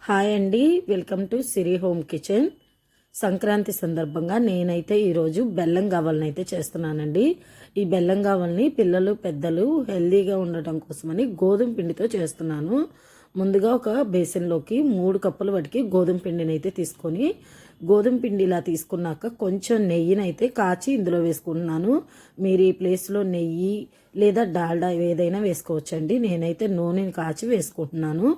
Hi అండి, welcome to Siri home kitchen. Sankranti సందర్భంగా నేనైతే ఈరోజు బెల్లం గావల్ని అయితే చేస్తున్నానండి. ఈ బెల్లం గావల్ని పిల్లలు పెద్దలు హెల్దీగా ఉండటం కోసమని గోధుమ పిండితో చేస్తున్నాను. ముందుగా ఒక బేసిన్లోకి 3 కప్పుల వాటికి గోధుమ పిండిని అయితే తీసుకొని, గోధుమ పిండి ఇలా తీసుకున్నాక కొంచెం నెయ్యినైతే కాచి ఇందులో వేసుకుంటున్నాను. మీరు ఈ ప్లేస్లో నెయ్యి లేదా డాల్డా ఏదైనా వేసుకోవచ్చండి. నేనైతే నూనెని కాచి వేసుకుంటున్నాను.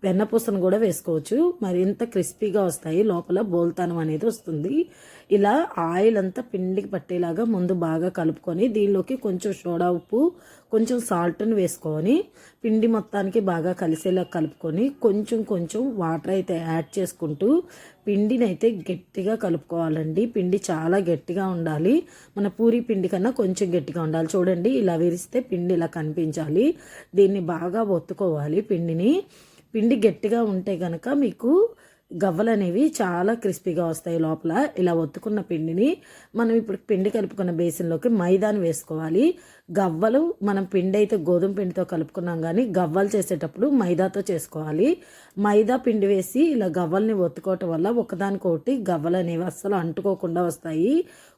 వెన్నపూసను కూడా వేసుకోవచ్చు, మరింత క్రిస్పీగా వస్తాయి, లోపల బోల్తనం అనేది వస్తుంది. ఇలా ఆయిల్ అంతా పిండికి పట్టేలాగా ముందు బాగా కలుపుకొని దీనిలోకి కొంచెం సోడా ఉప్పు, కొంచెం సాల్ట్ని వేసుకొని పిండి మొత్తానికి బాగా కలిసేలా కలుపుకొని కొంచెం కొంచెం వాటర్ అయితే యాడ్ చేసుకుంటూ పిండిని అయితే గట్టిగా కలుపుకోవాలండి. పిండి చాలా గట్టిగా ఉండాలి, మన పూరి పిండి కన్నా కొంచెం గట్టిగా ఉండాలి. చూడండి, ఇలా విరిస్తే పిండి ఇలా కనిపించాలి. దీన్ని బాగా ఒత్తుకోవాలి. పిండి గట్టిగా ఉంటే కనుక మీకు గవ్వలు అనేవి చాలా క్రిస్పీగా వస్తాయి లోపల. ఇలా ఒత్తుకున్న పిండిని మనం ఇప్పుడు పిండి కలుపుకున్న బేసిన్లోకి మైదాని వేసుకోవాలి. గవ్వలు మనం పిండి అయితే గోధుమ పిండితో కలుపుకున్నాం, కానీ గవ్వలు చేసేటప్పుడు మైదాతో చేసుకోవాలి. మైదా పిండి వేసి ఇలా గవ్వల్ని ఒత్తుకోవటం వల్ల ఒకదానికొకటి గవ్వలు అనేవి అస్సలు అంటుకోకుండా వస్తాయి.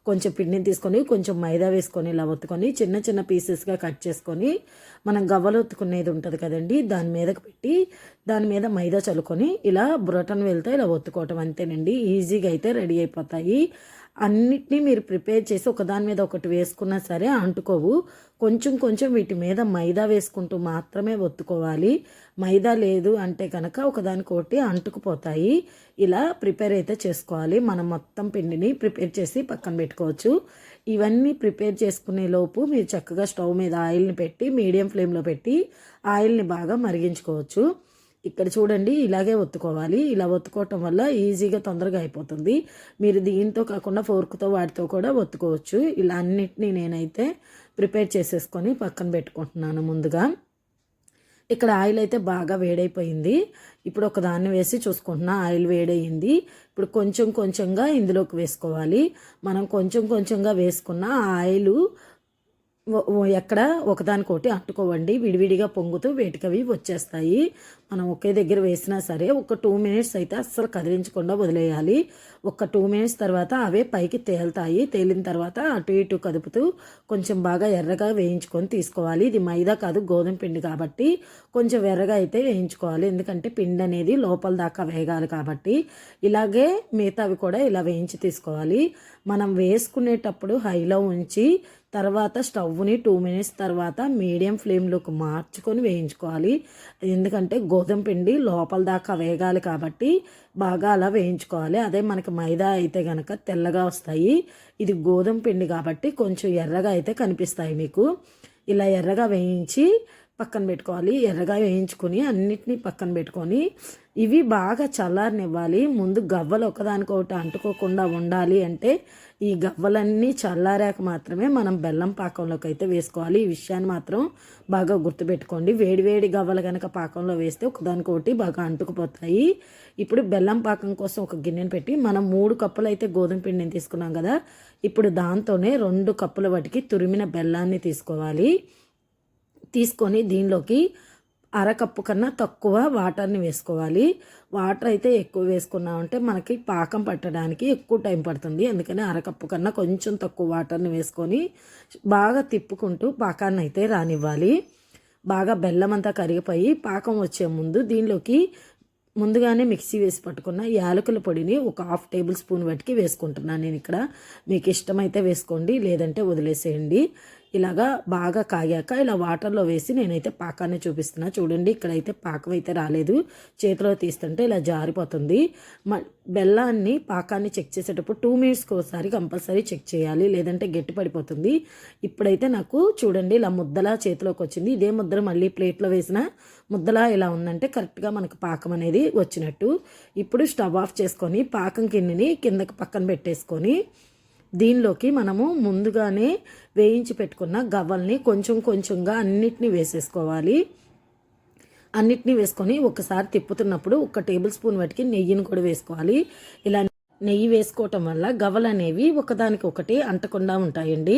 కొంచెం పిండిని తీసుకొని కొంచెం మైదా వేసుకొని ఇలా ఒత్తుకొని చిన్న చిన్న పీసెస్గా కట్ చేసుకొని మనం గవ్వలు ఒత్తుకునేది ఉంటుంది కదండి, దాని మీదకి పెట్టి దాని మీద మైదా చల్లుకొని ఇలా బురటన్ వెళ్తే ఇలా ఒత్తుకోవటం, అంతేనండి. ఈజీగా అయితే రెడీ అయిపోతాయి. అన్నిటినీ మీరు ప్రిపేర్ చేసి ఒకదాని మీద ఒకటి వేసుకున్నా సరే అంటుకోవు. కొంచెం కొంచెం వీటి మీద మైదా వేసుకుంటూ మాత్రమే ఒత్తుకోవాలి. మైదా లేదు అంటే కనుక ఒకదానికొకటి అంటుకుపోతాయి. ఇలా ప్రిపేర్ అయితే చేసుకోవాలి. మనం మొత్తం పిండిని ప్రిపేర్ చేసి పక్కన పెట్టుకోవచ్చు. ఇవన్నీ ప్రిపేర్ చేసుకునే లోపు మీరు చక్కగా స్టవ్ మీద ఆయిల్ని పెట్టి మీడియం ఫ్లేమ్లో పెట్టి ఆయిల్ని బాగా మరిగించుకోవచ్చు. ఇక్కడ చూడండి, ఇలాగే ఒత్తుకోవాలి. ఇలా ఒత్తుకోవటం వల్ల ఈజీగా తొందరగా అయిపోతుంది. మీరు దీంతో కాకుండా ఫోర్క్తో వాటితో కూడా ఒత్తుకోవచ్చు. ఇలా అన్నిటినీ నేనైతే ప్రిపేర్ చేసేసుకొని పక్కన పెట్టుకుంటున్నాను. ముందుగా ఇక్కడ ఆయిల్ అయితే బాగా వేడైపోయింది. ఇప్పుడు ఒక దాన్ని వేసి చూసుకుంటున్నా, ఆయిల్ వేడయింది. ఇప్పుడు కొంచెం కొంచెంగా ఇందులోకి వేసుకోవాలి. మనం కొంచెం కొంచెంగా వేసుకున్న ఆయిల్ ఎక్కడ ఒకదానికొకటి అంటుకోవండి, విడివిడిగా పొంగుతూ వేటికవి వచ్చేస్తాయి. మనం ఒకే దగ్గర వేసినా సరే ఒక 2 మినిట్స్ అయితే అస్సలు కదిలించకుండా వదిలేయాలి. ఒక 2 మినిట్స్ తర్వాత అవే పైకి తేలుతాయి. తేలిన తర్వాత అటు ఇటు కదుపుతూ కొంచెం బాగా ఎర్రగా వేయించుకొని తీసుకోవాలి. ఇది మైదా కాదు, గోధుమ పిండి కాబట్టి కొంచెం ఎర్రగా అయితే వేయించుకోవాలి. ఎందుకంటే పిండి అనేది లోపల దాకా వేగాలి కాబట్టి. ఇలాగే మిగతావి కూడా ఇలా వేయించి తీసుకోవాలి. మనం వేసుకునేటప్పుడు హైలో ఉంచి తర్వాత స్టవ్ని 2 మినిట్స్ తర్వాత మీడియం ఫ్లేమ్లోకి మార్చుకొని వేయించుకోవాలి. ఎందుకంటే గోధుమ పిండి లోపల దాకా వేగాలి కాబట్టి బాగా అలా వేయించుకోవాలి. అదే మనకి మైదా అయితే కనుక తెల్లగా వస్తాయి. ఇది గోధుమ పిండి కాబట్టి కొంచెం ఎర్రగా అయితే కనిపిస్తాయి మీకు. ఇలా ఎర్రగా వేయించి పక్కన పెట్టుకోవాలి. ఎర్రగా వేయించుకొని అన్నిటినీ పక్కన పెట్టుకొని ఇవి బాగా చల్లారనివ్వాలి. ముందు గవ్వలు ఒకదానికొకటి అంటుకోకుండా ఉండాలి అంటే ఈ గవ్వలన్నీ చల్లారాక మాత్రమే మనం బెల్లం పాకంలోకి అయితే వేసుకోవాలి. ఈ విషయాన్ని మాత్రం బాగా గుర్తుపెట్టుకోండి. వేడివేడి గవ్వలు కనుక పాకంలో వేస్తే ఒకదానికొకటి బాగా అంటుకుపోతాయి. ఇప్పుడు బెల్లం పాకం కోసం ఒక గిన్నెను పెట్టి మనం 3 కప్పులు అయితే గోధుమ పిండిని తీసుకున్నాం కదా, ఇప్పుడు దాంతోనే 2 కప్పుల వాటికి తురిమిన బెల్లాన్ని తీసుకోవాలి. తీసుకొని దీనిలోకి అరకప్పు కన్నా తక్కువ వాటర్ని వేసుకోవాలి. వాటర్ అయితే ఎక్కువ వేసుకున్నామంటే మనకి పాకం పట్టడానికి ఎక్కువ టైం పడుతుంది. అందుకని అరకప్పు కన్నా కొంచెం తక్కువ వాటర్ని వేసుకొని బాగా తిప్పుకుంటూ పాకాన్ని అయితే రానివ్వాలి. బాగా బెల్లం అంతా కరిగిపోయి పాకం వచ్చే ముందు దీనిలోకి ముందుగానే మిక్సీ వేసి పట్టుకున్న యాలకుల పొడిని ఒక 1/2 టేబుల్ స్పూన్ వాటికి వేసుకుంటున్నాను నేను ఇక్కడ. మీకు ఇష్టమైతే వేసుకోండి, లేదంటే వదిలేసేయండి. ఇలాగా బాగా కాగాక ఇలా వాటర్లో వేసి నేనైతే పాకాన్ని చూపిస్తున్నా. చూడండి, ఇక్కడైతే పాకం అయితే రాలేదు, చేతిలో తీస్తుంటే ఇలా జారిపోతుంది. బెల్లాన్ని పాకాన్ని చెక్ చేసేటప్పుడు 2 మినిట్స్కి ఒకసారి కంపల్సరీ చెక్ చేయాలి, లేదంటే గట్టి పడిపోతుంది. ఇప్పుడైతే నాకు చూడండి ఇలా ముద్దలా చేతిలోకి వచ్చింది. ఇదే ముద్ర మళ్ళీ ప్లేట్లో వేసిన ముద్దలా ఇలా ఉందంటే కరెక్ట్గా మనకు పాకం అనేది వచ్చినట్టు. ఇప్పుడు స్టవ్ ఆఫ్ చేసుకొని పాకం గిన్నెని కిందకి పక్కన పెట్టేసుకొని దీనిలోకి మనము ముందుగానే వేయించి పెట్టుకున్న గవ్వల్ని కొంచెం కొంచెంగా అన్నిటినీ వేసేసుకోవాలి. అన్నిటినీ వేసుకొని ఒకసారి తిప్పుతున్నప్పుడు 1 టేబుల్ స్పూన్ వాటికి నెయ్యిని కూడా వేసుకోవాలి. ఇలా నెయ్యి వేసుకోవటం వల్ల గవ్వలు అనేవి ఒకదానికి ఒకటి అంటకుండా ఉంటాయండి.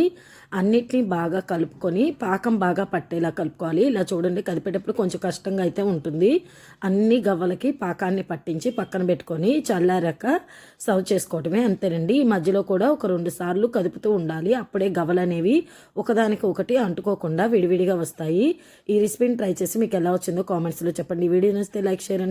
అన్నిటినీ బాగా కలుపుకొని పాకం బాగా పట్టేలా కలుపుకోవాలి. ఇలా చూడండి, కలిపేటప్పుడు కొంచెం కష్టంగా అయితే ఉంటుంది. అన్ని గవ్వలకి పాకాన్ని పట్టించి పక్కన పెట్టుకొని చల్లారాక సర్వ్ చేసుకోవటమే, అంతేనండి. ఈ మధ్యలో కూడా ఒక 2 సార్లు కదుపుతూ ఉండాలి. అప్పుడే గవ్వలు అనేవి ఒకదానికి ఒకటి అంటుకోకుండా విడివిడిగా వస్తాయి. ఈ రెసిపీని ట్రై చేసి మీకు ఎలా వచ్చిందో కామెంట్స్లో చెప్పండి. ఈ వీడియో నచ్చితే లైక్, షేర్